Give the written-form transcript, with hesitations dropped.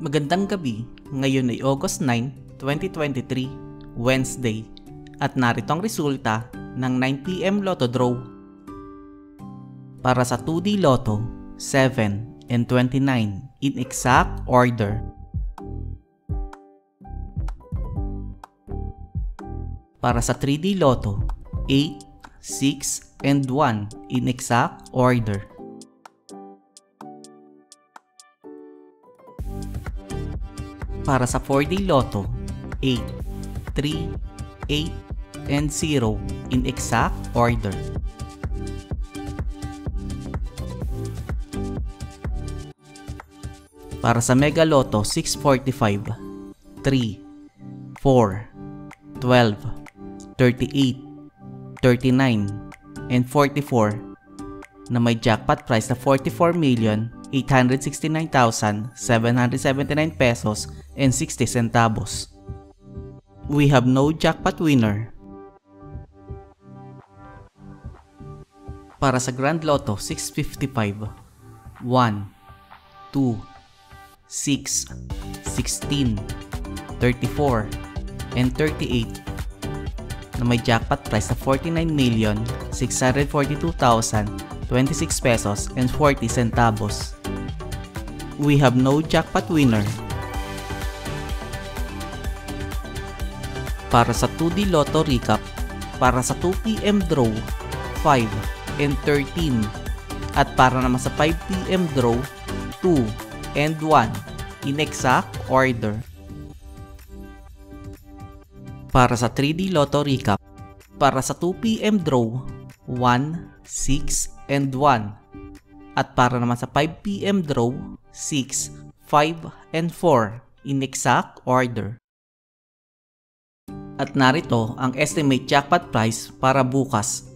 Magandang gabi, ngayon ay August 9, 2023, Wednesday, at narito ang resulta ng 9pm Lotto Draw. Para sa 2D Lotto, 7 and 29 in exact order. Para sa 3D Lotto, 8, 6, and 1 in exact order. Para sa 4D Lotto, 8, 3, 8, and 0 in exact order. Para sa Mega Lotto 645, 3, 4, 12, 38, 39, and 44 na may jackpot price na 44,869,779 pesos and 60 centavos. We have no jackpot winner. Para sa Grand Lotto 655, 1, 2, 6, 16, 34, and 38 na may jackpot price na 49,642,026 pesos and 40 centavos. We have no jackpot winner. Para sa 2D Lotto Recap, para sa 2pm draw, 5 and 13, at para naman sa 5pm draw, 2 and 1 in exact order. Para sa 3D Lotto Recap, para sa 2pm draw, 1, 6, and 1, at para naman sa 5pm draw, 6, 5, and 4 in exact order. At narito ang estimate jackpot price para bukas,